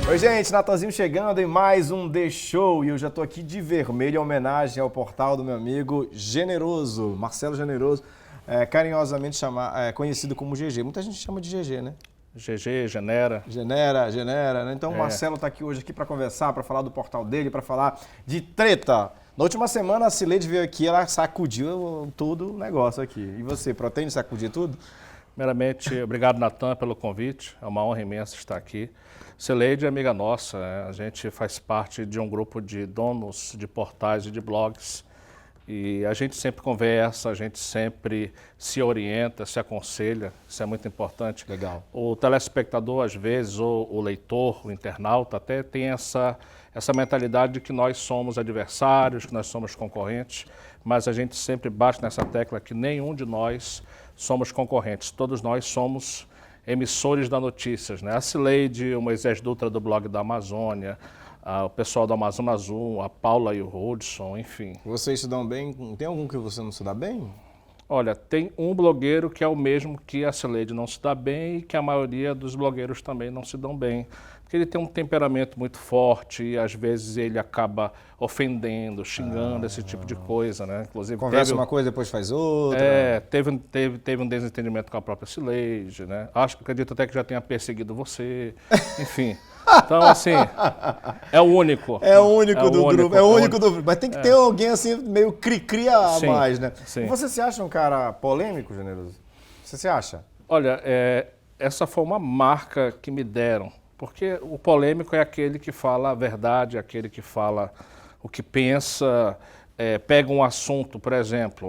Oi, gente, Natanzinho chegando em mais um The Show e eu já tô aqui de vermelho em homenagem ao portal do meu amigo Generoso, Marcelo Generoso, carinhosamente conhecido como GG. Muita gente chama de GG, né? GG, Genera. Genera, né? Então o Marcelo tá aqui hoje para conversar, para falar do portal dele, para falar de treta. Na última semana a Cileide veio aqui, ela sacudiu todo o negócio aqui. E você, pretende sacudir tudo? Primeiramente, obrigado, Natan, pelo convite. É uma honra imensa estar aqui. Cileide é amiga nossa, a gente faz parte de um grupo de donos de portais e de blogs. E a gente sempre conversa, a gente sempre se orienta, se aconselha, isso é muito importante. Legal. O telespectador, às vezes, ou o leitor, o internauta, até tem essa mentalidade de que nós somos adversários, que nós somos concorrentes, mas a gente sempre bate nessa tecla que nenhum de nós somos concorrentes, todos nós somos emissores das notícias, né? A Cileide, o Moisés Dutra do blog da Amazônia, o pessoal do Amazônia Azul, a Paula e o Hudson, enfim. Vocês se dão bem? Tem algum que você não se dá bem? Olha, tem um blogueiro que é o mesmo que a Cileide não se dá bem e que a maioria dos blogueiros também não se dão bem. Porque ele tem um temperamento muito forte e às vezes ele acaba ofendendo, xingando, esse tipo de coisa, né? Inclusive, conversa uma coisa, depois faz outra. Teve um desentendimento com a própria Cileide, né? Acredito até que já tenha perseguido você, enfim. Então, assim, é o único. É o único do grupo, é o único do grupo. Mas tem que ter alguém assim, meio cri-cri a mais, né? Sim. Você se acha um cara polêmico, Generoso? Você se acha? Olha, essa foi uma marca que me deram. Porque o polêmico é aquele que fala a verdade, aquele que fala o que pensa, pega um assunto, por exemplo,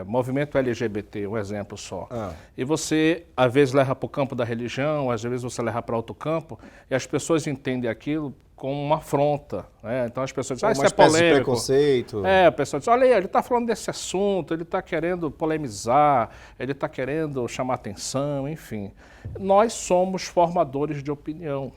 movimento LGBT, um exemplo só. E você, às vezes, leva para o campo da religião, às vezes você leva para outro campo, e as pessoas entendem aquilo como uma afronta, né? Então as pessoas dizem, isso é polêmico. De preconceito. A pessoa diz, olha aí, ele está falando desse assunto, ele está querendo polemizar, ele está querendo chamar atenção, enfim. Nós somos formadores de opinião.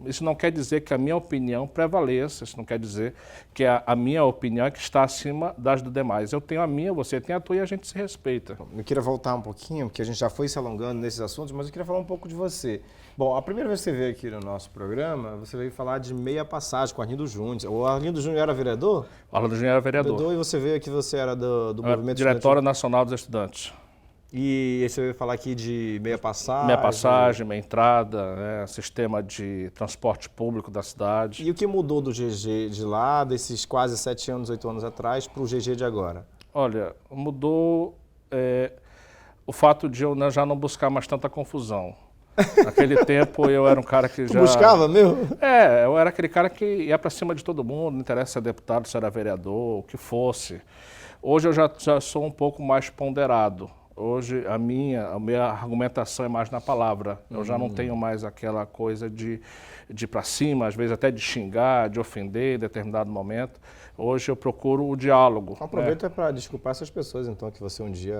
Isso não quer dizer que a minha opinião prevaleça, isso não quer dizer que a minha opinião é que está acima das do demais. Eu tenho a minha, você tem a tua e a gente se respeita. Eu queria voltar um pouquinho, porque a gente já foi se alongando nesses assuntos, mas eu queria falar um pouco de você. Bom, a primeira vez que você veio aqui no nosso programa, você veio falar de meia passagem com o Arlindo Júnior. O Arlindo Júnior era vereador? O Arlindo Júnior era vereador. E você veio aqui, você era do movimento Diretório Nacional dos Estudantes. E você veio falar aqui de meia passagem? Meia passagem, meia entrada, sistema de transporte público da cidade. E o que mudou do GG de lá, desses quase 7 anos, 8 anos atrás, para o GG de agora? Olha, mudou o fato de eu já não buscar mais tanta confusão. Naquele tempo eu era um cara que já... buscava mesmo? Eu era aquele cara que ia para cima de todo mundo, não interessa se é deputado, se era vereador, o que fosse. Hoje eu já sou um pouco mais ponderado. Hoje a minha argumentação é mais na palavra. Eu já não tenho mais aquela coisa de ir para cima, às vezes até de xingar, de ofender em determinado momento. Hoje eu procuro o diálogo. Aproveita para desculpar essas pessoas, então, que você um dia...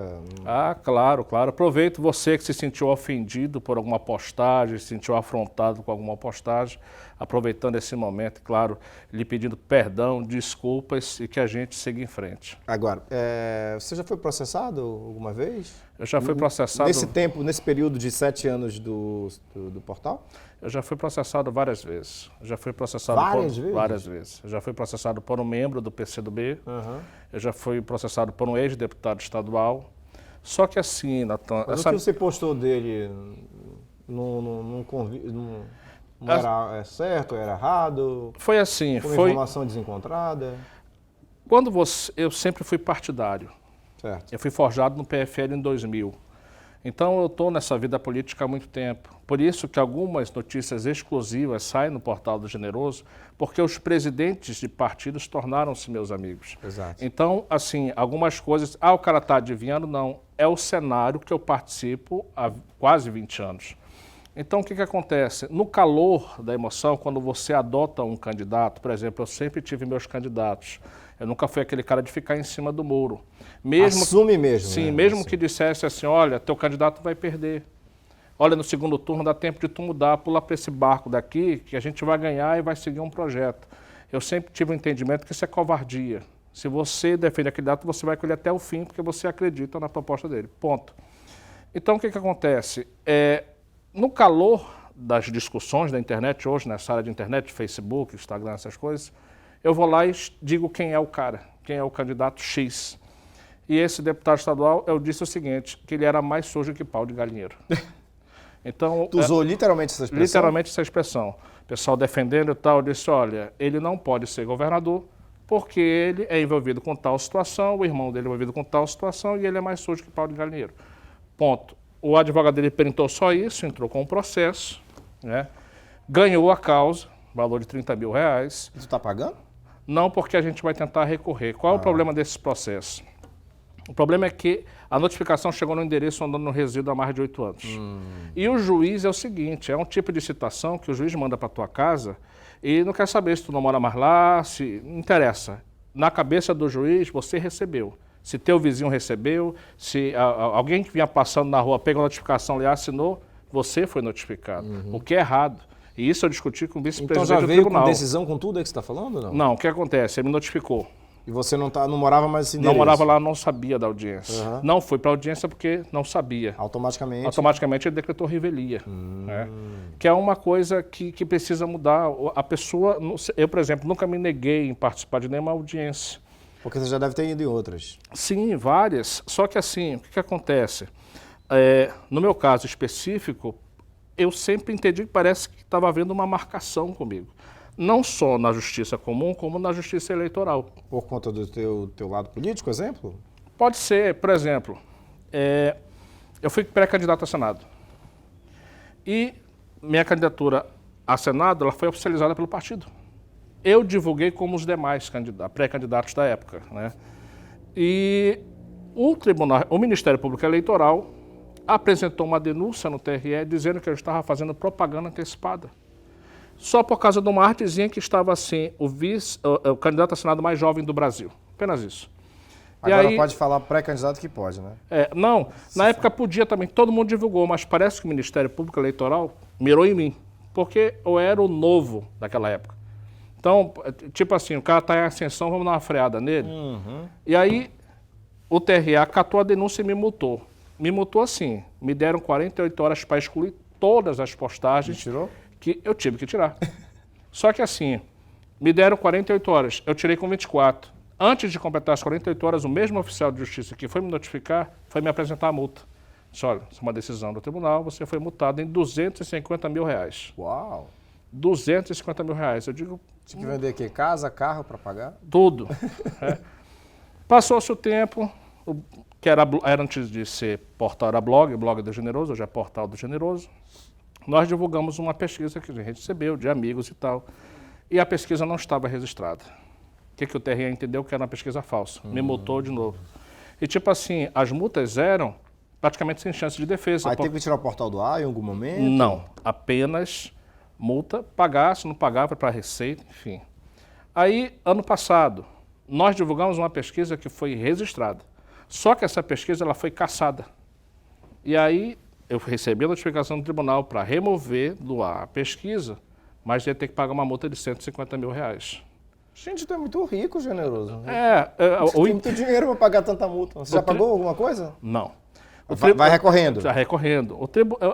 Claro. Aproveito você que se sentiu ofendido por alguma postagem, se sentiu afrontado com alguma postagem, aproveitando esse momento, claro, lhe pedindo perdão, desculpas e que a gente siga em frente. Agora, você já foi processado alguma vez? Eu já fui processado... Nesse período de 7 anos do portal? Eu já fui processado várias vezes. Várias vezes. Eu já fui processado por um membro do PCdoB. Eu já fui processado por um ex-deputado estadual. Só que assim, Natan... Mas o que você postou dele não era certo, era errado? Foi assim. Foi uma informação desencontrada? Eu sempre fui partidário. Certo. Eu fui forjado no PFL em 2000. Então eu estou nessa vida política há muito tempo. Por isso que algumas notícias exclusivas saem no Portal do Generoso, porque os presidentes de partidos tornaram-se meus amigos. Exato. Então, assim, algumas coisas... o cara está adivinhando? Não. É o cenário que eu participo há quase 20 anos. Então, o que acontece? No calor da emoção, quando você adota um candidato, por exemplo, eu sempre tive meus candidatos. Eu nunca fui aquele cara de ficar em cima do muro. Assume mesmo. Sim, né? mesmo que dissesse assim, olha, teu candidato vai perder. Olha, no segundo turno dá tempo de tu mudar, pular para esse barco daqui, que a gente vai ganhar e vai seguir um projeto. Eu sempre tive o entendimento que isso é covardia. Se você defende aquele candidato, você vai colher até o fim, porque você acredita na proposta dele. Ponto. Então, o que acontece? No calor das discussões da internet hoje, nessa área de internet, Facebook, Instagram, essas coisas, eu vou lá e digo quem é o cara, quem é o candidato X. E esse deputado estadual, eu disse o seguinte, que ele era mais sujo que pau de galinheiro. Então, Tu usou literalmente essa expressão? Literalmente essa expressão. O pessoal defendendo e tal, eu disse, olha, ele não pode ser governador porque ele é envolvido com tal situação, o irmão dele é envolvido com tal situação e ele é mais sujo que pau de galinheiro. Ponto. O advogado dele printou só isso, entrou com um processo, né? Ganhou a causa, valor de R$30 mil. E tu está pagando? Não, porque a gente vai tentar recorrer. Qual é o problema desse processo? O problema é que a notificação chegou no endereço andando no resíduo há mais de 8 anos. E o juiz é o seguinte, é um tipo de citação que o juiz manda para tua casa e não quer saber se tu não mora mais lá, se não interessa. Na cabeça do juiz, você recebeu. Se teu vizinho recebeu, se alguém que vinha passando na rua pegou a notificação e assinou, você foi notificado. O que é errado. E isso eu discuti com o vice-presidente do tribunal. Então já veio com decisão com tudo aí que você está falando ou não? Não, o que acontece? Ele me notificou. E você não morava mais nesse endereço? Não morava lá, não sabia da audiência. Não fui para a audiência porque não sabia. Automaticamente? Automaticamente ele decretou revelia. Né? Que é uma coisa que precisa mudar. A pessoa, eu, por exemplo, nunca me neguei em participar de nenhuma audiência. Porque você já deve ter ido em outras. Sim, várias. Só que assim, o que acontece? No meu caso específico, eu sempre entendi que parece que estava havendo uma marcação comigo. Não só na justiça comum, como na justiça eleitoral. Por conta do teu lado político, exemplo? Pode ser, por exemplo, eu fui pré-candidato a Senado. E minha candidatura a Senado ela foi oficializada pelo partido. Eu divulguei como os demais pré-candidatos da época. Né? E o Ministério Público Eleitoral apresentou uma denúncia no TRE dizendo que eu estava fazendo propaganda antecipada. Só por causa de uma artezinha que estava assim, o candidato a Senado mais jovem do Brasil. Apenas isso. Agora pode falar pré-candidato que pode, né? Não, na época podia também, todo mundo divulgou, mas parece que o Ministério Público Eleitoral mirou em mim, porque eu era o novo daquela época. Então, tipo assim, o cara está em ascensão, vamos dar uma freada nele. E aí, o TRE acatou a denúncia e me multou. Me multou assim, me deram 48 horas para excluir todas as postagens. Me tirou? Que eu tive que tirar. Só que assim, me deram 48 horas, eu tirei com 24. Antes de completar as 48 horas, o mesmo oficial de justiça que foi me notificar, foi me apresentar a multa. Disse, olha, isso é uma decisão do tribunal, você foi multado em R$250 mil. Uau! R$250 mil. Eu digo... Tinha que vender aqui casa, carro para pagar? Tudo. Passou-se o tempo, que era antes de ser portal, era blog do Generoso, hoje é portal do Generoso. Nós divulgamos uma pesquisa que a gente recebeu de amigos e tal, e a pesquisa não estava registrada. O que o TRE entendeu que era uma pesquisa falsa? Me multou de novo. E tipo assim, as multas eram praticamente sem chance de defesa. Aí teve que tirar o portal do ar em algum momento? Não, apenas multa, pagar, se não pagar, vai para a Receita, enfim. Aí, ano passado, nós divulgamos uma pesquisa que foi registrada. Só que essa pesquisa ela foi cassada. E aí, eu recebi a notificação do tribunal para remover do ar a pesquisa, mas ia ter que pagar uma multa de R$150 mil. Gente, tu é muito rico, Generoso. Tem muito dinheiro para pagar tanta multa. Você já pagou alguma coisa? Não. Vai recorrendo? Já recorrendo.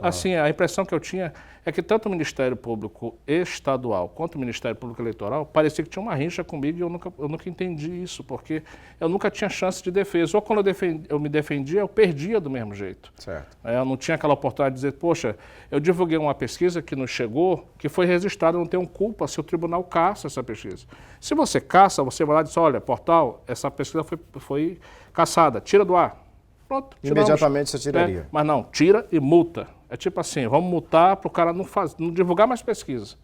Assim, a impressão que eu tinha é que tanto o Ministério Público Estadual quanto o Ministério Público Eleitoral parecia que tinha uma rixa comigo e eu nunca entendi isso, porque eu nunca tinha chance de defesa. Ou quando eu me defendia, eu perdia do mesmo jeito. Certo. Eu não tinha aquela oportunidade de dizer, poxa, eu divulguei uma pesquisa que nos chegou, que foi registrada, eu não tenho culpa se o tribunal caça essa pesquisa. Se você caça, você vai lá e diz, olha, portal, essa pesquisa foi caçada, tira do ar. Pronto, imediatamente você tiraria. Mas não, tira e multa. É tipo assim, vamos multar para o cara não divulgar mais pesquisa.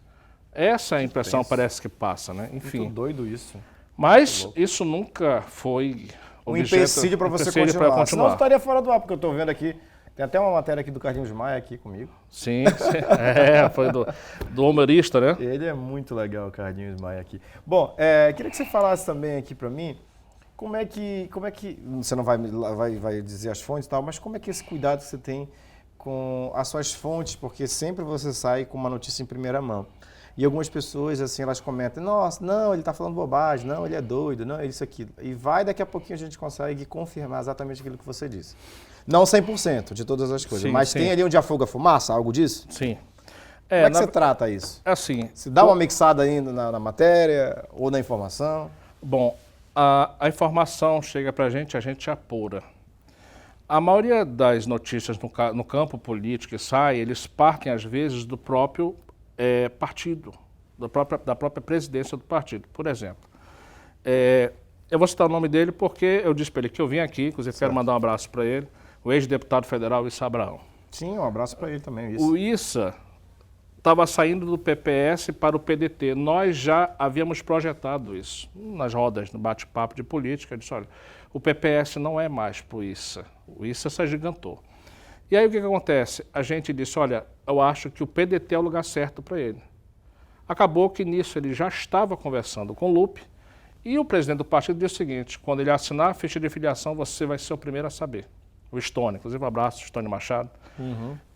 Essa é a impressão parece que passa, né? Enfim. Muito doido isso. Mas isso nunca foi um empecilho para você continuar. Senão eu estaria fora do ar, porque eu estou vendo aqui, tem até uma matéria aqui do Carlinhos Maia aqui comigo. Sim. Foi do humorista, né? Ele é muito legal, o Carlinhos Maia aqui. Bom, queria que você falasse também aqui para mim, como é que você não vai dizer as fontes e tal, mas como é que esse cuidado que você tem com as suas fontes, porque sempre você sai com uma notícia em primeira mão. E algumas pessoas, assim, elas comentam, nossa, não, ele está falando bobagem, não, ele é doido, não, é isso, aquilo. E daqui a pouquinho a gente consegue confirmar exatamente aquilo que você disse. Não 100% de todas as coisas, mas tem ali onde afoga a fumaça, algo disso? Sim. Como é que você trata isso? Assim, Se dá uma mixada ainda na matéria ou na informação? bom, a informação chega para a gente apura. A maioria das notícias no campo político que sai, eles partem às vezes do próprio partido, da própria presidência do partido. Por exemplo, eu vou citar o nome dele porque eu disse para ele que eu vim aqui, inclusive quero mandar um abraço para ele, o ex-deputado federal Issa Abraão. Sim, um abraço para ele também. Isso. O Issa estava saindo do PPS para o PDT. Nós já havíamos projetado isso nas rodas, no bate-papo de política. Eu disse, olha, o PPS não é mais para o Issa se agigantou. E aí o que acontece? A gente disse, olha, eu acho que o PDT é o lugar certo para ele. Acabou que nisso ele já estava conversando com o Lupe e o presidente do partido disse o seguinte, quando ele assinar a ficha de filiação, você vai ser o primeiro a saber. O Stone, inclusive um abraço, Stone Machado.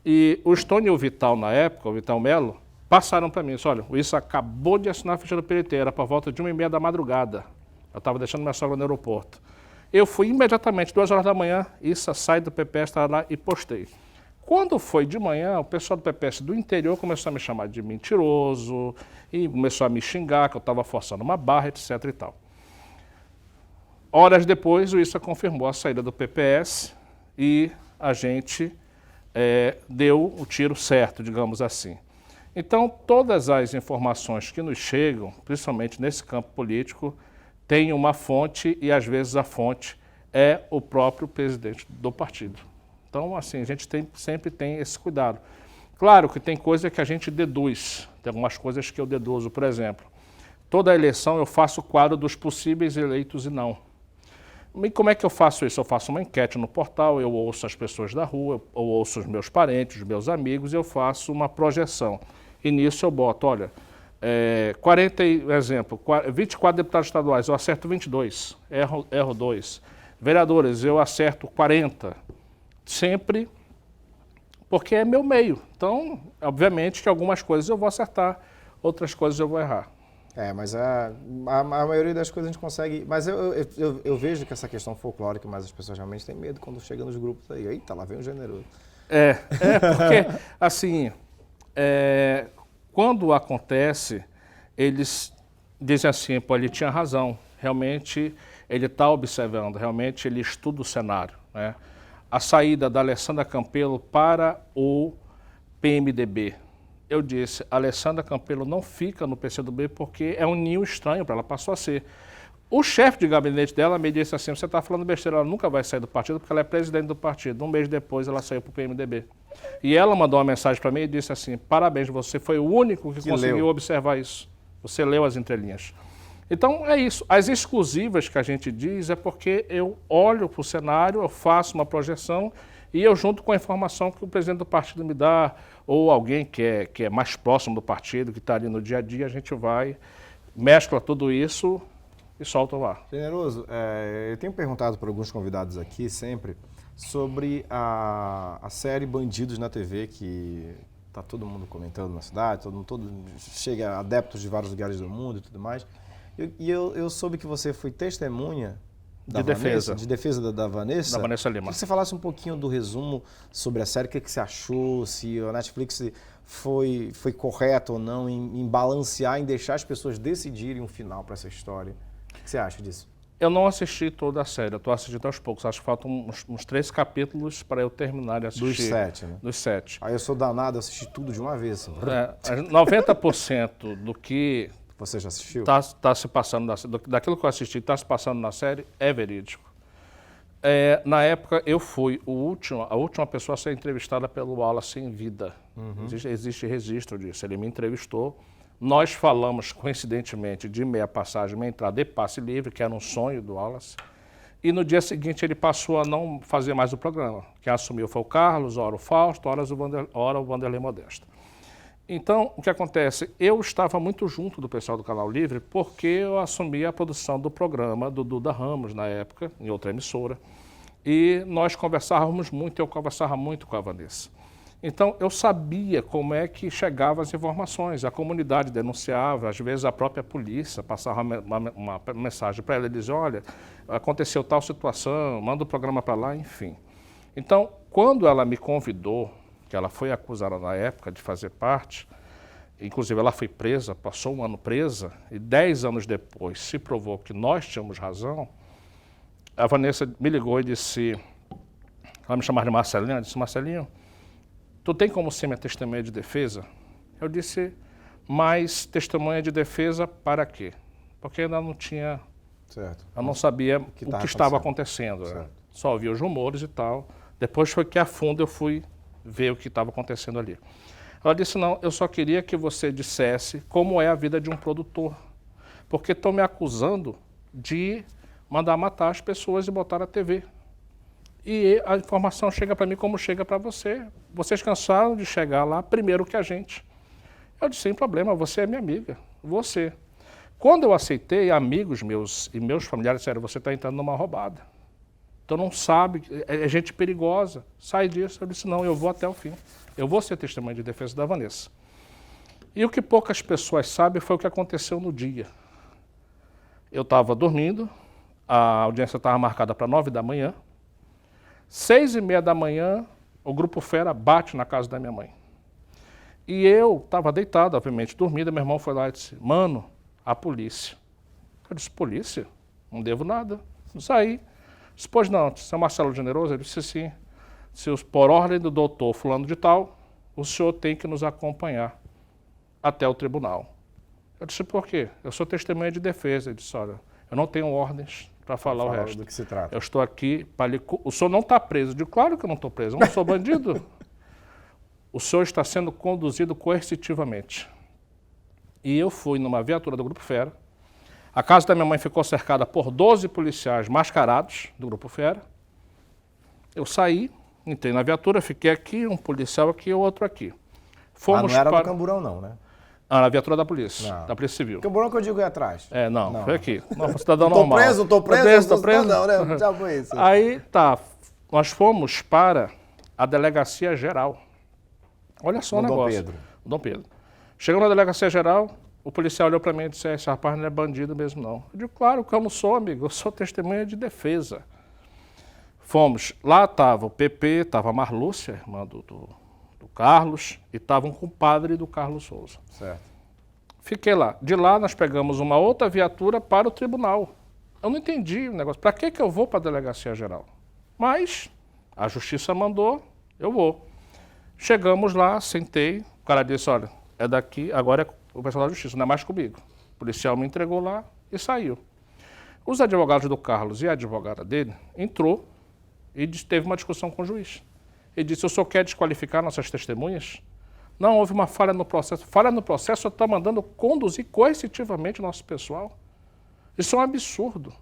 E o Stone e o Vital, na época, o Vital Melo, passaram para mim, disse, olha, o Issa acabou de assinar a ficha do PDT, era por volta de 1h30 da madrugada. Eu estava deixando minha sogra no aeroporto. Eu fui imediatamente, 2 horas da manhã, Issa sai do PPS, estava lá e postei. Quando foi de manhã, o pessoal do PPS do interior começou a me chamar de mentiroso e começou a me xingar, que eu estava forçando uma barra, etc. e tal. Horas depois, o Issa confirmou a saída do PPS e a gente deu o tiro certo, digamos assim. Então, todas as informações que nos chegam, principalmente nesse campo político, têm uma fonte e, às vezes, a fonte é o próprio presidente do partido. Então, assim, a gente sempre tem esse cuidado. Claro que tem coisa que a gente deduz, tem algumas coisas que eu deduzo. Por exemplo, toda eleição eu faço o quadro dos possíveis eleitos e não. E como é que eu faço isso? Eu faço uma enquete no portal, eu ouço as pessoas da rua, eu ouço os meus parentes, os meus amigos, e eu faço uma projeção. E nisso eu boto, olha, 24 deputados estaduais, eu acerto 22, erro 2. Vereadores, eu acerto 40. Sempre porque é meu meio. Então, obviamente que algumas coisas eu vou acertar, outras coisas eu vou errar. Mas a maioria das coisas a gente consegue... Mas eu vejo que essa questão folclórica, mas as pessoas realmente têm medo quando chegam nos grupos aí. Eita, lá vem o generoso. Porque, assim, quando acontece, eles dizem assim, pô, ele tinha razão. Realmente, ele está observando, realmente ele estuda o cenário, né? A saída da Alessandra Campelo para o PMDB. Eu disse, a Alessandra Campelo não fica no PCdoB porque é um ninho estranho para ela, passou a ser. O chefe de gabinete dela me disse assim, você está falando besteira, ela nunca vai sair do partido porque ela é presidente do partido. Um mês depois ela saiu para o PMDB. E ela mandou uma mensagem para mim e disse assim, parabéns, você foi o único que conseguiu observar isso. Você leu as entrelinhas. Então é isso, as exclusivas que a gente diz é porque eu olho para o cenário, eu faço uma projeção e eu junto com a informação que o presidente do partido me dá, ou alguém que é mais próximo do partido, que está ali no dia a dia, a gente vai, mescla tudo isso e solta o ar. Generoso, eu tenho perguntado para alguns convidados aqui sempre sobre a série Bandidos na TV, que está todo mundo comentando na cidade, chega adeptos de vários lugares do mundo e tudo mais. E eu soube que você foi testemunha de defesa da Vanessa. Da Vanessa Lima. Queria que você falasse um pouquinho do resumo sobre a série, o que você achou, se a Netflix foi correta ou não em balancear, em deixar as pessoas decidirem um final para essa história. O que você acha disso? Eu não assisti toda a série, eu estou assistindo aos poucos. Acho que faltam uns 3 capítulos para eu terminar de assistir. Dos 7, né? Dos 7. Aí eu sou danado, eu assisti tudo de uma vez. Assim. 90% do que... Você já assistiu? Tá se passando daquilo que eu assisti, está se passando na série, é verídico. Na época, eu fui a última pessoa a ser entrevistada pelo Wallace em vida. Existe registro disso. Ele me entrevistou. Nós falamos, coincidentemente, de meia passagem, meia entrada e passe livre, que era um sonho do Wallace. E no dia seguinte ele passou a não fazer mais o programa. Quem assumiu foi o Carlos, ora o Fausto, ora o Vanderlei Modesto. Então, o que acontece? Eu estava muito junto do pessoal do Canal Livre porque eu assumi a produção do programa do Duda Ramos, na época, em outra emissora, e nós conversávamos muito, eu conversava muito com a Vanessa. Então, eu sabia como é que chegavam as informações, a comunidade denunciava, às vezes a própria polícia passava uma mensagem para ela e dizia, olha, aconteceu tal situação, manda o programa para lá, enfim. Então, quando ela me convidou, que ela foi acusada na época de fazer parte, inclusive ela foi presa, passou 1 ano presa, e 10 anos depois se provou que nós tínhamos razão, a Vanessa me ligou e disse, ela me chamava de Marcelinho, ela disse, Marcelinho, tu tem como ser minha testemunha de defesa? Eu disse, mas testemunha de defesa para quê? Porque ainda não tinha, Certo. eu não sabia o que estava acontecendo. Né? Só ouvia os rumores e tal. Depois foi que a fundo eu fui ver o que estava acontecendo ali. Ela disse, não, eu só queria que você dissesse como é a vida de um produtor. Porque estão me acusando de mandar matar as pessoas e botar na TV. E a informação chega para mim como chega para você. Vocês cansaram de chegar lá primeiro que a gente. Eu disse, sem problema, você é minha amiga, você. Quando eu aceitei, amigos meus e meus familiares disseram, você está entrando numa roubada. Então não sabe, é gente perigosa, sai disso. Eu disse, não, eu vou até o fim. Eu vou ser testemunha de defesa da Vanessa. E o que poucas pessoas sabem foi o que aconteceu no dia. Eu estava dormindo, a audiência estava marcada para 9 da manhã. 6h30 da manhã, o Grupo Fera bate na casa da minha mãe. E eu estava deitado, obviamente, dormindo, meu irmão foi lá e disse, mano, a polícia. Eu disse, polícia? Não devo nada. Não saí. Disse, pois não, seu Marcelo Generoso? Eu disse, sim. Se por ordem do doutor fulano de tal, o senhor tem que nos acompanhar até o tribunal. Eu disse, por quê? Eu sou testemunha de defesa. Ele disse, olha, eu não tenho ordens para falar o resto. Do que se trata. Eu estou aqui para lhe... O senhor não está preso. Eu digo, claro que eu não estou preso, eu não sou bandido. O senhor está sendo conduzido coercitivamente. E eu fui numa viatura do Grupo Fera. A casa da minha mãe ficou cercada por 12 policiais mascarados do Grupo Fera. Eu saí, entrei na viatura, fiquei aqui, um policial aqui e outro aqui. Fomos não era no Camburão não, né? Ah, na viatura da polícia, da Polícia Civil. Camburão que eu digo é atrás. Não, foi aqui. Não, cidadão normal. Tô preso? Tô preso. Não, né? Já foi isso. Aí, tá, nós fomos para a Delegacia Geral. Olha só o negócio. Dom Pedro. Chegamos na Delegacia Geral, o policial olhou para mim e disse, esse rapaz não é bandido mesmo não. Eu digo, claro que eu não sou, amigo, eu sou testemunha de defesa. Fomos, lá estava o PP, estava a Marlúcia, irmã do Carlos, e estava um compadre do Carlos Souza. Certo. Fiquei lá. De lá nós pegamos uma outra viatura para o tribunal. Eu não entendi o negócio. Para que eu vou para a Delegacia Geral? Mas a Justiça mandou, eu vou. Chegamos lá, sentei, o cara disse, olha, é daqui, agora é o pessoal da Justiça, não é mais comigo. O policial me entregou lá e saiu. Os advogados do Carlos e a advogada dele entrou e teve uma discussão com o juiz. Ele disse, o senhor quer desqualificar nossas testemunhas? Não, houve uma falha no processo. Falha no processo, o senhor está mandando conduzir coercitivamente o nosso pessoal. Isso é um absurdo.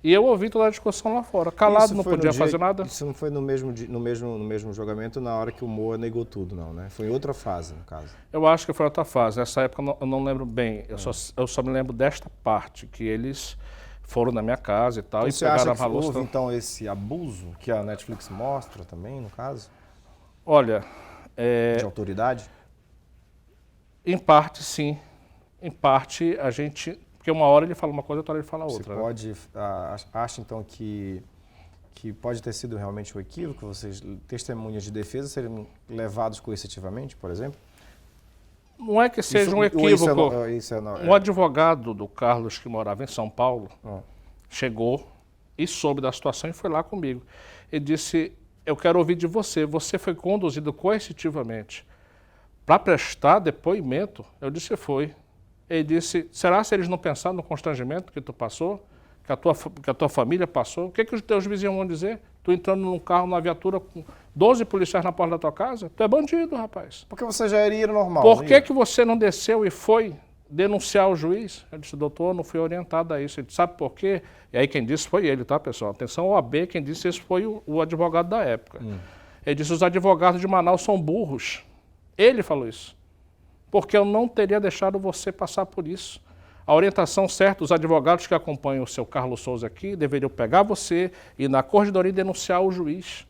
E eu ouvi toda a discussão lá fora. Calado, não podia fazer nada. Isso não foi no mesmo julgamento na hora que o Moa negou tudo, não, né? Foi em outra fase, no caso. Eu acho que foi outra fase. Nessa época eu não lembro bem. Eu só me lembro desta parte, que eles foram na minha casa e tal. Então, e você pegaram acha que a houve, então, esse abuso que a Netflix mostra também, no caso? Olha... De autoridade? Em parte, sim. Em parte, a gente... Porque uma hora ele fala uma coisa, outra hora ele fala outra. Você acha, então, que pode ter sido realmente um equívoco, vocês, testemunhas de defesa, serem levados coercitivamente, por exemplo? Não é que seja um equívoco. Um advogado do Carlos, que morava em São Paulo, chegou e soube da situação e foi lá comigo. Ele disse, eu quero ouvir de você, você foi conduzido coercitivamente para prestar depoimento? Eu disse, foi. Ele disse, será se eles não pensaram no constrangimento que tu passou, que a tua família passou? O que os teus vizinhos vão dizer? Tu entrando num carro, numa viatura com 12 policiais na porta da tua casa? Tu é bandido, rapaz. Porque você já iria normal. Por que você não desceu e foi denunciar o juiz? Eu disse, doutor, não fui orientado a isso. Ele disse, sabe por quê? E aí quem disse foi ele, tá, pessoal? Atenção, OAB, quem disse isso foi o advogado da época. Ele disse, os advogados de Manaus são burros. Ele falou isso. Porque eu não teria deixado você passar por isso. A orientação certa, os advogados que acompanham o seu Carlos Souza aqui, deveriam pegar você e ir na corredoria e denunciar o juiz.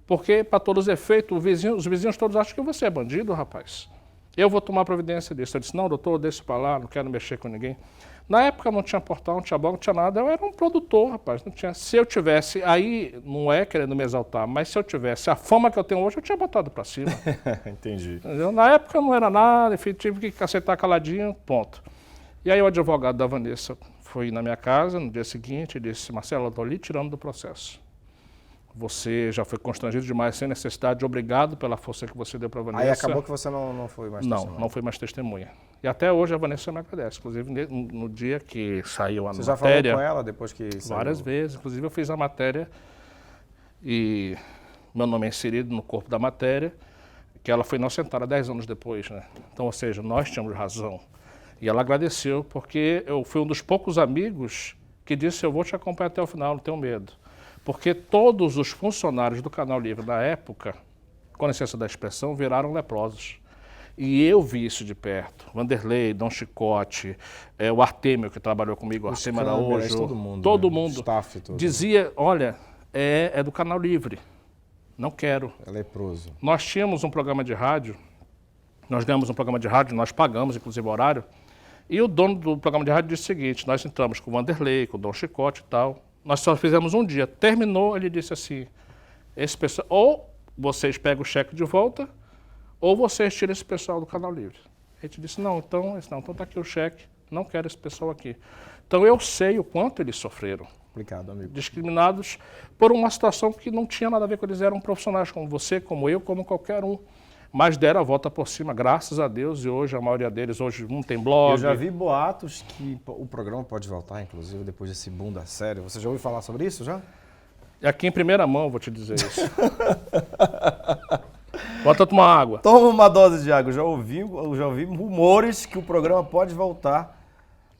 Porque, para todos os efeitos, os vizinhos todos acham que você é bandido, rapaz. eu vou tomar providência disso. Eu disse, não, doutor, deixa para lá, não quero mexer com ninguém. Na época não tinha portal, não tinha blog, não tinha nada, eu era um produtor, rapaz. Não tinha. Se eu tivesse, aí não é querendo me exaltar, mas se eu tivesse a fama que eu tenho hoje, eu tinha botado para cima. Entendi. Entendeu? Na época não era nada, enfim, tive que aceitar caladinho, ponto. E aí o advogado da Vanessa foi na minha casa no dia seguinte e disse, Marcelo, eu estou lhe tirando do processo. Você já foi constrangido demais, sem necessidade, obrigado pela força que você deu para a Vanessa. Aí acabou que você não foi mais testemunha. Não fui mais testemunha. E até hoje a Vanessa me agradece. Inclusive, no dia que saiu a matéria... Você já falou com ela depois que saiu? Várias vezes. Inclusive, eu fiz a matéria e meu nome é inserido no corpo da matéria, que ela foi inocentada 10 anos depois, né? Então, ou seja, nós tínhamos razão. E ela agradeceu, porque eu fui um dos poucos amigos que disse, eu vou te acompanhar até o final, não tenho medo. Porque todos os funcionários do Canal Livre na época, com licença da expressão, viraram leprosos. E eu vi isso de perto. Vanderlei, Dom Chicote, o Artêmio, que trabalhou comigo, o Artêmio Araújo, todo mundo Staff todo. Dizia, olha, é do Canal Livre, não quero. É leproso. Nós tínhamos um programa de rádio, nós ganhamos um programa de rádio, nós pagamos, inclusive, o horário, e o dono do programa de rádio disse o seguinte, nós entramos com o Vanderlei, com o Dom Chicote e tal, nós só fizemos um dia, terminou, ele disse assim, esse pessoal, ou vocês pegam o cheque de volta, ou vocês tiram esse pessoal do Canal Livre. A gente disse, não, então tá aqui o cheque, não quero esse pessoal aqui. Então eu sei o quanto eles sofreram. Obrigado, amigo. Discriminados por uma situação que não tinha nada a ver com eles, eram profissionais como você, como eu, como qualquer um. Mas deram a volta por cima, graças a Deus, e hoje a maioria deles, hoje um tem blog. Eu já vi boatos que o programa pode voltar, inclusive, depois desse boom da série. Você já ouviu falar sobre isso, já? Aqui em primeira mão vou te dizer isso. Bota tomar água. Toma uma dose de água. Eu já ouvi rumores que o programa pode voltar,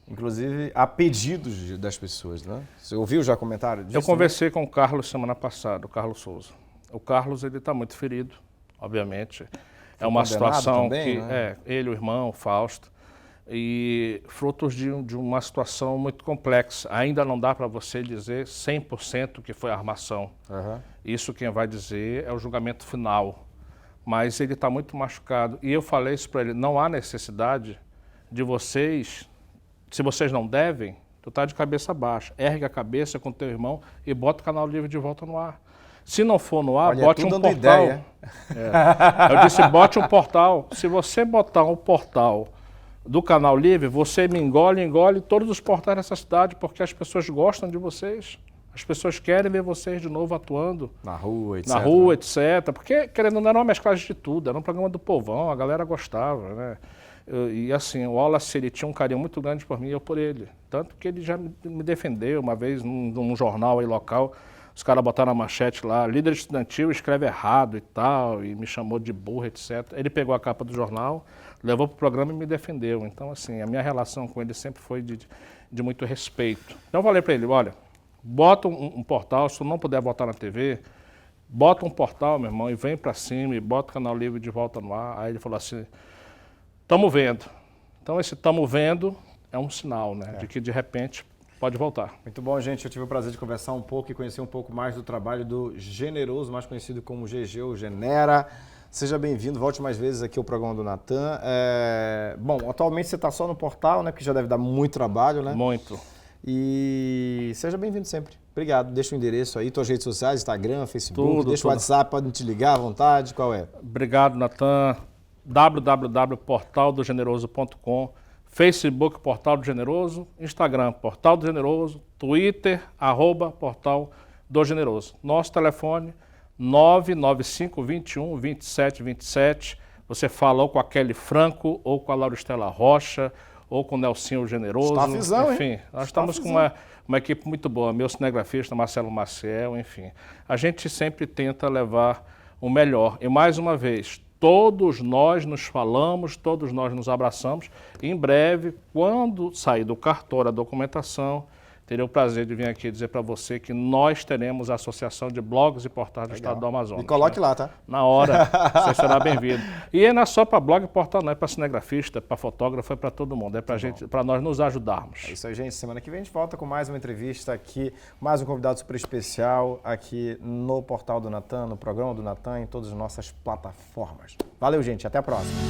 inclusive a pedidos das pessoas, né? Você ouviu já comentário disso? Eu conversei com o Carlos semana passada, o Carlos Souza. O Carlos, ele está muito ferido, obviamente. É uma situação também, que né? ele, o irmão, o Fausto, e frutos de uma situação muito complexa. Ainda não dá para você dizer 100% que foi armação. Uhum. Isso quem vai dizer é o julgamento final. Mas ele está muito machucado. E eu falei isso para ele, não há necessidade de vocês, se vocês não devem, tu tá de cabeça baixa. Ergue a cabeça com teu irmão e bota o Canal Livre de volta no ar. Se não for no ar, Olha, bote um portal. Ideia. Eu disse, bote um portal. Se você botar um portal do Canal Livre, você me engole todos os portais dessa cidade, porque as pessoas gostam de vocês. As pessoas querem ver vocês de novo atuando. Na rua, etc. Na rua, etc. Porque, querendo ou não, era uma mesclagem de tudo. Era um programa do povão, a galera gostava, né? E assim, o Wallace, ele tinha um carinho muito grande por mim e eu por ele. Tanto que ele já me defendeu uma vez num jornal aí local. Os caras botaram a manchete lá, líder estudantil escreve errado e tal, e me chamou de burro, etc. Ele pegou a capa do jornal, levou para o programa e me defendeu. Então, assim, a minha relação com ele sempre foi de muito respeito. Então eu falei para ele, olha, bota um portal, se tu não puder botar na TV, bota um portal, meu irmão, e vem para cima, e bota o Canal Livre de volta no ar. Aí ele falou assim, tamo vendo. Então esse tamo vendo é um sinal, né, de que de repente pode voltar. Muito bom, gente. Eu tive o prazer de conversar um pouco e conhecer um pouco mais do trabalho do Generoso, mais conhecido como GG ou Genera. Seja bem-vindo, volte mais vezes aqui ao programa do Natan. Bom, atualmente você está só no portal, né? Porque já deve dar muito trabalho, né? Muito. E seja bem-vindo sempre. Obrigado. Deixa o endereço aí, tuas redes sociais, Instagram, Facebook, deixa o tudo. WhatsApp, podem te ligar à vontade. Qual é? Obrigado, Natan. www.portaldogeneroso.com, Facebook Portal do Generoso, Instagram Portal do Generoso, Twitter @Portal do Generoso. Nosso telefone 995212727. Você fala ou com a Kelly Franco, ou com a Lauristela Rocha, ou com o Nelsinho Generoso. Staffzão, enfim, hein? nós estamos com uma equipe muito boa. Meu cinegrafista, Marcelo Maciel, enfim. A gente sempre tenta levar o melhor. E mais uma vez, todos nós nos falamos, todos nós nos abraçamos. Em breve, quando sair do cartório a documentação, Teria o prazer de vir aqui dizer para você que nós teremos a Associação de Blogs e Portais do Estado do Amazonas. Me coloque lá, tá? Na hora, você será bem-vindo. E não é só para blog e portal, não é para cinegrafista, para fotógrafo, é para todo mundo. É para nós nos ajudarmos. É isso aí, gente. Semana que vem a gente volta com mais uma entrevista aqui, mais um convidado super especial aqui no Portal do Natan, no programa do Natan, em todas as nossas plataformas. Valeu, gente. Até a próxima.